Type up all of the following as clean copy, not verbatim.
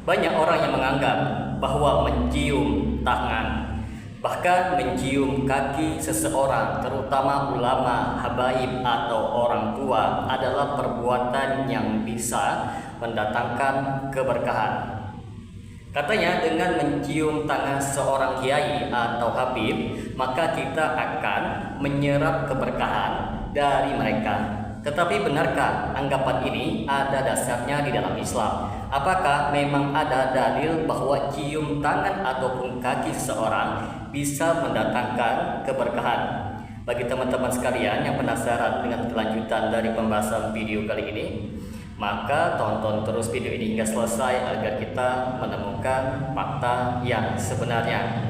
Banyak orang yang menganggap bahwa mencium tangan, bahkan mencium kaki seseorang, terutama ulama, habaib atau orang tua, adalah perbuatan yang bisa mendatangkan keberkahan. Katanya dengan mencium tangan seorang kiai atau habib, maka kita akan menyerap keberkahan dari mereka. Tetapi benarkah anggapan ini ada dasarnya di dalam Islam? Apakah memang ada dalil bahwa cium tangan ataupun kaki seseorang bisa mendatangkan keberkahan? Bagi teman-teman sekalian yang penasaran dengan kelanjutan dari pembahasan video kali ini, maka tonton terus video ini hingga selesai agar kita menemukan fakta yang sebenarnya.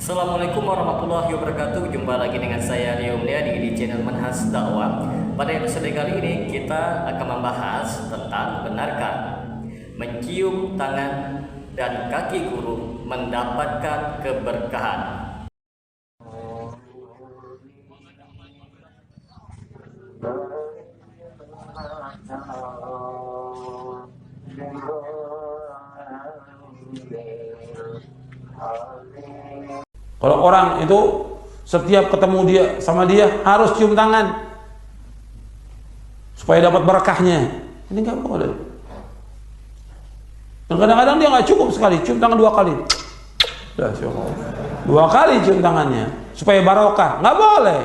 Assalamualaikum warahmatullahi wabarakatuh. Jumpa lagi dengan saya Rio Mulyadi di channel Manhaj Dakwah. Pada episode kali ini kita akan membahas tentang benarkah mencium tangan dan kaki guru mendapatkan keberkahan. Kalau orang itu setiap ketemu dia sama dia harus cium tangan supaya dapat berkahnya, ini nggak boleh. Dan kadang-kadang dia nggak cukup sekali, cium tangan 2 kali. Dah, 2 kali cium tangannya supaya barokah, nggak boleh.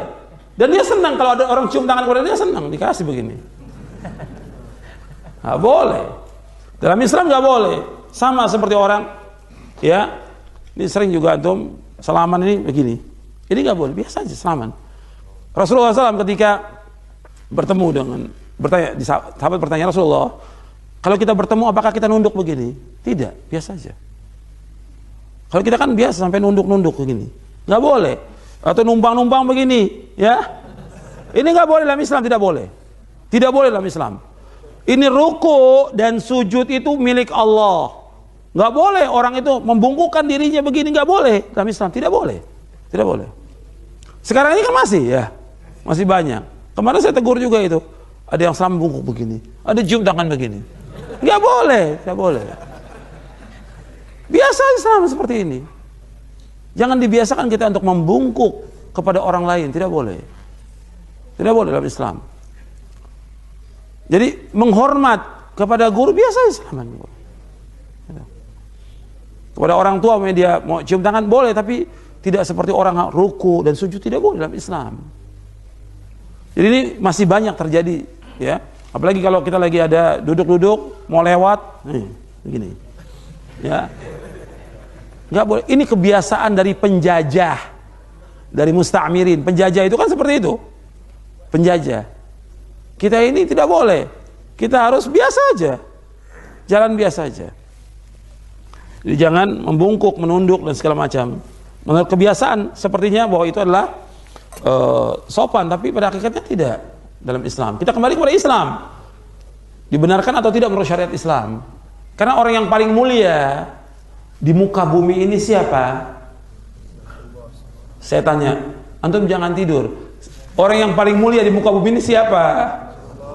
Dan dia senang kalau ada orang cium tangan kepada dia, senang dikasih begini. Nggak boleh. Dalam Islam nggak boleh. Sama seperti orang, ya, ini sering juga antum salaman ini begini. Ini nggak boleh, biasa aja salaman. Rasulullah SAW ketika bertemu dengan sahabat bertanya, Rasulullah, kalau kita bertemu apakah kita nunduk begini? Tidak, biasa aja. Kalau kita kan biasa sampai nunduk-nunduk begini, nggak boleh. Atau numpang-numpang begini, ya. Ini nggak boleh dalam Islam, tidak boleh. Tidak boleh dalam Islam. Ini ruku dan sujud itu milik Allah. Nggak boleh orang itu membungkukkan dirinya begini, nggak boleh dalam Islam, tidak boleh, tidak boleh. Sekarang ini kan masih, ya, masih banyak. Kemarin saya tegur juga itu, ada yang salam bungkuk begini, ada cium tangan begini, nggak boleh, nggak boleh. Biasa Islam seperti ini. Jangan dibiasakan kita untuk membungkuk kepada orang lain, tidak boleh, tidak boleh dalam Islam. Jadi menghormat kepada guru biasa Islam. Kepada orang tua dia mau cium tangan boleh, tapi tidak seperti orang ruku dan sujud, tidak boleh dalam Islam. Jadi ini masih banyak terjadi, ya. Apalagi kalau kita lagi ada duduk-duduk mau lewat, begini, ya, nggak boleh. Ini kebiasaan dari penjajah, dari musta'mirin. Penjajah itu kan seperti itu, penjajah. Kita ini tidak boleh. Kita harus biasa aja, jalan biasa aja. Jadi jangan membungkuk, menunduk dan segala macam. Menurut kebiasaan sepertinya bahwa itu adalah sopan, tapi pada hakikatnya tidak dalam Islam. Kita kembali kepada Islam. Dibenarkan atau tidak menurut syariat Islam? Karena orang yang paling mulia di muka bumi ini siapa? Saya tanya, antum jangan tidur. Orang yang paling mulia di muka bumi ini siapa?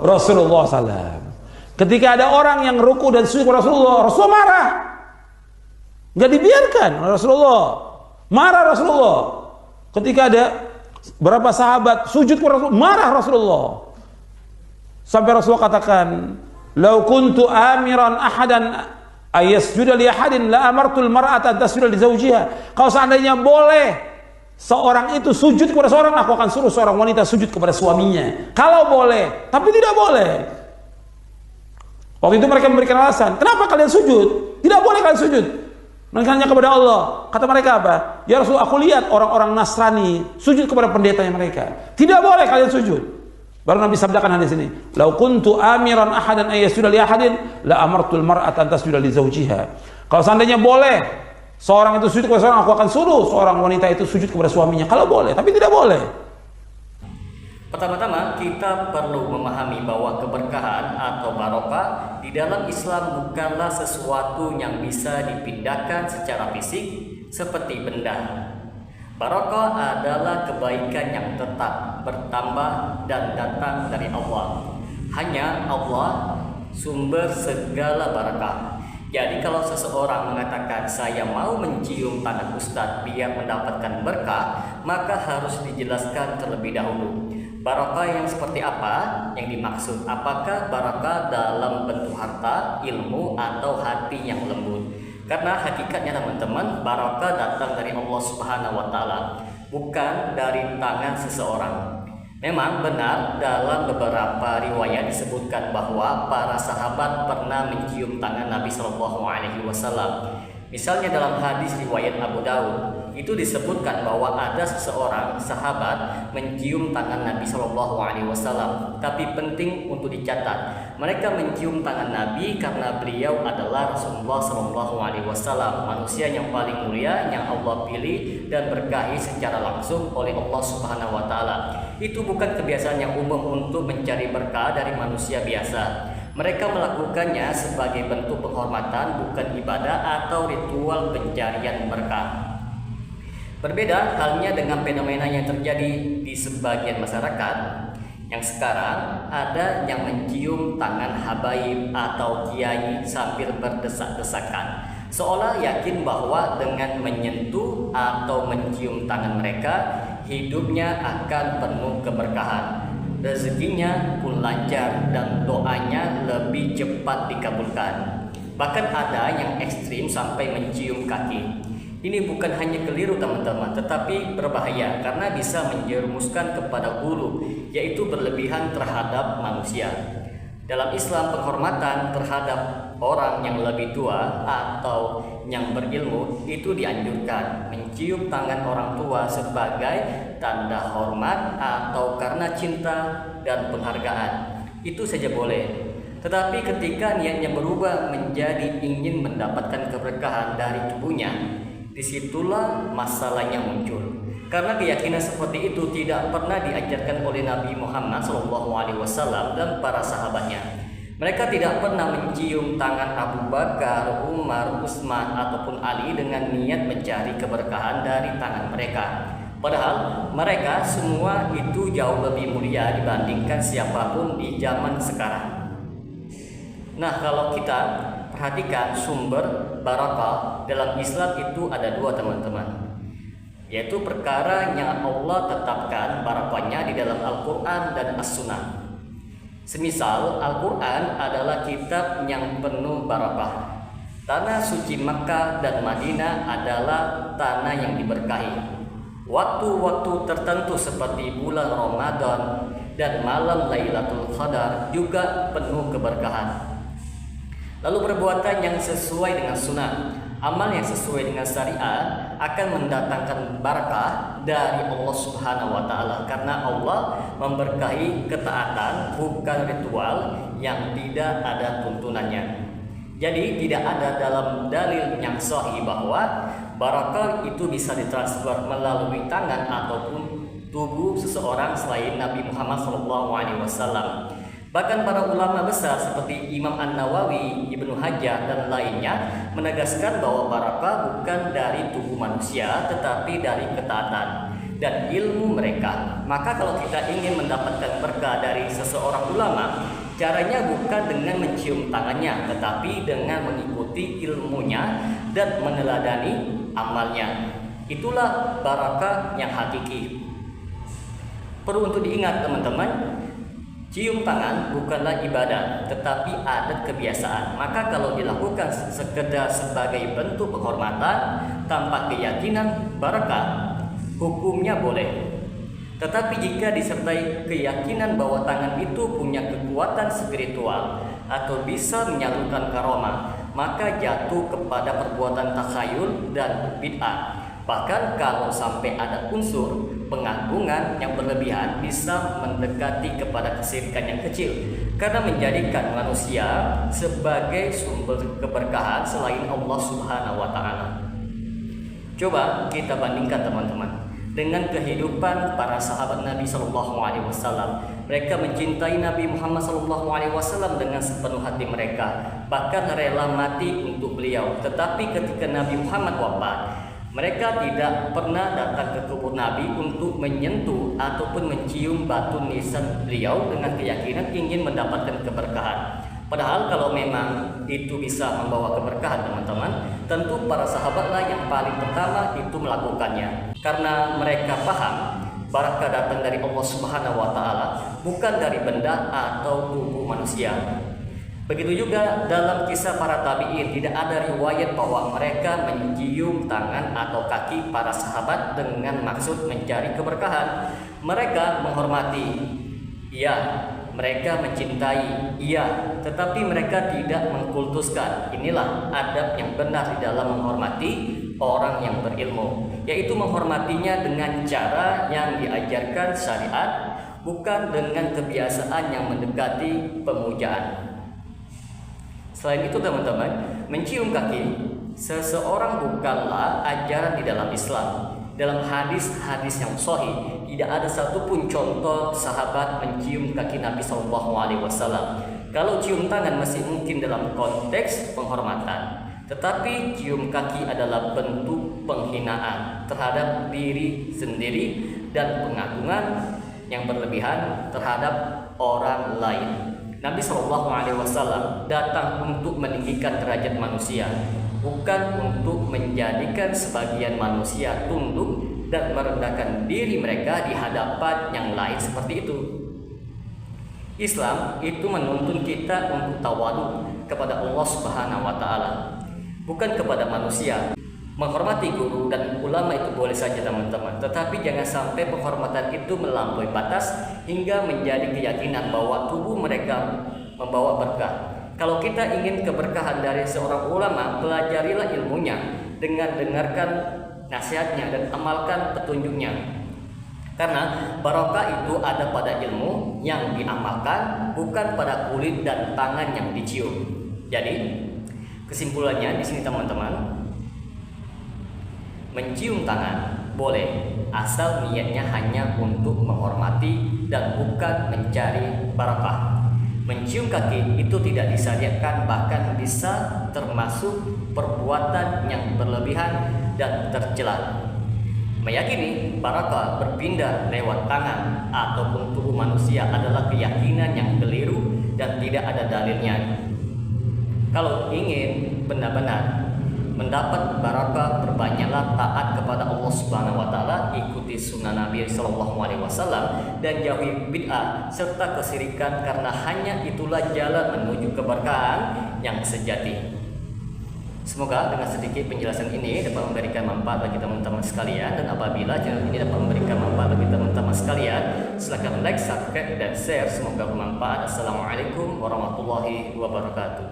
Rasulullah SAW. Ketika ada orang yang ruku dan sujud kepada Rasulullah, Rasulullah marah. Nggak dibiarkan Rasulullah, marah Rasulullah. Ketika ada berapa sahabat sujud kepada Rasulullah, marah Rasulullah. Sampai Rasulullah katakan, "Lau kuntu amiran ahadan ayasjuda li ahadin la amartul mar'ata an tasjuda li zawjiha." Kalau seandainya boleh seorang itu sujud kepada seorang, aku akan suruh seorang wanita sujud kepada suaminya. Kalau boleh, tapi tidak boleh. Waktu itu mereka memberikan alasan, kenapa kalian sujud? Tidak boleh kalian sujud. Mereka hanya kepada Allah. Kata mereka apa? Ya Rasul, aku lihat orang-orang Nasrani sujud kepada pendetanya mereka. Tidak boleh kalian sujud. Baru Nabi sabdakan hadis ini, "Lau kuntu amiran ahadan ayyasjuda li ahadin la amartul mar'ata an tasjuda li zawjiha." Kalau seandainya boleh seorang itu sujud kepada seorang, aku akan suruh seorang wanita itu sujud kepada suaminya. Kalau boleh, tapi tidak boleh. Pertama-tama kita perlu memahami bahwa keberkahan atau barokah di dalam Islam bukanlah sesuatu yang bisa dipindahkan secara fisik seperti benda. Barokah adalah kebaikan yang tetap bertambah dan datang dari Allah. Hanya Allah sumber segala barakah. Jadi kalau seseorang mengatakan saya mau mencium tangan Ustadz biar mendapatkan berkah, maka harus dijelaskan terlebih dahulu. Barakah yang seperti apa yang dimaksud? Apakah barakah dalam bentuk harta, ilmu, atau hati yang lembut? Karena hakikatnya teman-teman, barakah datang dari Allah Subhanahu wa Ta'ala, bukan dari tangan seseorang. Memang benar dalam beberapa riwayat disebutkan bahwa para sahabat pernah mencium tangan Nabi Shallallahu Alaihi Wasallam. Misalnya dalam hadis riwayat Abu Daud itu disebutkan bahwa ada seseorang sahabat mencium tangan Nabi Shallallahu Alaihi Wasallam. Tapi penting untuk dicatat, mereka mencium tangan Nabi karena beliau adalah Rasulullah Shallallahu Alaihi Wasallam, manusia yang paling mulia yang Allah pilih dan berkahi secara langsung oleh Allah Subhanahu Wa Taala. Itu bukan kebiasaan yang umum untuk mencari berkah dari manusia biasa. Mereka melakukannya sebagai bentuk penghormatan, bukan ibadah atau ritual pencarian berkah. Berbeda halnya dengan fenomena yang terjadi di sebagian masyarakat yang sekarang ada yang mencium tangan habaib atau kiai sambil berdesak-desakan, seolah yakin bahwa dengan menyentuh atau mencium tangan mereka hidupnya akan penuh keberkahan, rezekinya pun lancar dan doanya lebih cepat dikabulkan. Bahkan ada yang ekstrim sampai mencium kaki. Ini bukan hanya keliru teman-teman, tetapi berbahaya karena bisa menjerumuskan kepada hulu, yaitu berlebihan terhadap manusia. Dalam Islam, penghormatan terhadap orang yang lebih tua atau yang berilmu itu dianjurkan. Mencium tangan orang tua sebagai tanda hormat atau karena cinta dan penghargaan, itu saja boleh. Tetapi ketika niatnya berubah menjadi ingin mendapatkan keberkahan dari tubuhnya, disitulah masalahnya muncul. Karena keyakinan seperti itu tidak pernah diajarkan oleh Nabi Muhammad SAW dan para sahabatnya. Mereka tidak pernah mencium tangan Abu Bakar, Umar, Utsman ataupun Ali dengan niat mencari keberkahan dari tangan mereka. Padahal mereka semua itu jauh lebih mulia dibandingkan siapapun di zaman sekarang. Nah, kalau kita perhatikan sumber barakah dalam Islam itu ada dua teman-teman, yaitu perkara yang Allah tetapkan barakahnya di dalam Al-Quran dan As-Sunnah. Semisal Al-Quran adalah kitab yang penuh barakah. Tanah suci Makkah dan Madinah adalah tanah yang diberkahi. Waktu-waktu tertentu seperti bulan Ramadan dan malam Lailatul Qadar juga penuh keberkahan. Lalu perbuatan yang sesuai dengan sunnah, amal yang sesuai dengan syariat akan mendatangkan barakah dari Allah Subhanahu wa Ta'ala, karena Allah memberkahi ketaatan, bukan ritual yang tidak ada tuntunannya. Jadi tidak ada dalam dalil yang sahih bahwa barakah itu bisa ditransfer melalui tangan ataupun tubuh seseorang selain Nabi Muhammad SAW. Bahkan para ulama besar seperti Imam An-Nawawi, Ibnu Hajar, dan lainnya menegaskan bahwa barakah bukan dari tubuh manusia tetapi dari ketaatan dan ilmu mereka. Maka kalau kita ingin mendapatkan berkah dari seseorang ulama, caranya bukan dengan mencium tangannya tetapi dengan mengikuti ilmunya dan meneladani amalnya. Itulah barakah yang hakiki. Perlu untuk diingat teman-teman, cium tangan bukanlah ibadah, tetapi adat kebiasaan. Maka kalau dilakukan sekedar sebagai bentuk penghormatan tanpa keyakinan barakah, hukumnya boleh. Tetapi jika disertai keyakinan bahwa tangan itu punya kekuatan spiritual atau bisa menyalurkan karomah, maka jatuh kepada perbuatan takhayul dan bid'ah. Bahkan kalau sampai ada unsur pengagungan yang berlebihan, bisa mendekati kepada kesyirikan yang kecil karena menjadikan manusia sebagai sumber keberkahan selain Allah Subhanahu wa Ta'ala. Coba kita bandingkan teman-teman dengan kehidupan para sahabat Nabi Shallallahu Alaihi Wasallam. Mereka mencintai Nabi Muhammad Shallallahu Alaihi Wasallam dengan sepenuh hati mereka, bahkan rela mati untuk beliau. Tetapi ketika Nabi Muhammad wafat, Mereka tidak pernah datang ke kubur Nabi untuk menyentuh ataupun mencium batu nisan beliau dengan keyakinan ingin mendapatkan keberkahan. Padahal kalau memang itu bisa membawa keberkahan teman-teman, tentu para sahabatlah yang paling pertama itu melakukannya. Karena mereka paham barakah datang dari Allah Subhanahu wa taala, bukan dari benda atau tubuh manusia. Begitu juga dalam kisah para tabi'in, tidak ada riwayat bahwa mereka mencium tangan atau kaki para sahabat dengan maksud mencari keberkahan. Mereka menghormati, iya, mereka mencintai, iya, tetapi mereka tidak mengkultuskan. Inilah adab yang benar di dalam menghormati orang yang berilmu, yaitu menghormatinya dengan cara yang diajarkan syariat, bukan dengan kebiasaan yang mendekati pemujaan. Selain itu teman-teman, mencium kaki seseorang bukanlah ajaran di dalam Islam. Dalam hadis-hadis yang sahih tidak ada satupun contoh sahabat mencium kaki Nabi SAW. Kalau cium tangan masih mungkin dalam konteks penghormatan, tetapi cium kaki adalah bentuk penghinaan terhadap diri sendiri dan pengagungan yang berlebihan terhadap orang lain. Nabi SAW datang untuk meninggikan derajat manusia, bukan untuk menjadikan sebagian manusia tunduk dan merendahkan diri mereka di hadapan yang lain seperti itu. Islam itu menuntun kita untuk tawadu kepada Allah Subhanahu wa taala, bukan kepada manusia. Menghormati guru dan ulama itu boleh saja teman-teman, tetapi jangan sampai penghormatan itu melampaui batas hingga menjadi keyakinan bahwa tubuh mereka membawa berkah. Kalau kita ingin keberkahan dari seorang ulama, pelajarilah ilmunya dengan dengarkan nasihatnya dan amalkan petunjuknya. Karena barokah itu ada pada ilmu yang diamalkan, bukan pada kulit dan tangan yang dicium. Jadi kesimpulannya di sini teman-teman, mencium tangan boleh asal niatnya hanya untuk menghormati dan bukan mencari barokah. Mencium kaki itu tidak disyariatkan, bahkan bisa termasuk perbuatan yang berlebihan dan tercela. Meyakini barokah berpindah lewat tangan ataupun tubuh manusia adalah keyakinan yang keliru dan tidak ada dalilnya. Kalau ingin benar-benar mendapat barakah, perbanyaklah taat kepada Allah Subhanahu wa taala, ikuti sunnah Nabi sallallahu alaihi wasallam dan jauhi bid'ah serta kesyirikan, karena hanya itulah jalan menuju keberkahan yang sejati. Semoga dengan sedikit penjelasan ini dapat memberikan manfaat bagi teman-teman sekalian, dan apabila channel ini dapat memberikan manfaat bagi teman-teman sekalian, silakan like, subscribe dan share. Semoga bermanfaat. Assalamualaikum warahmatullahi wabarakatuh.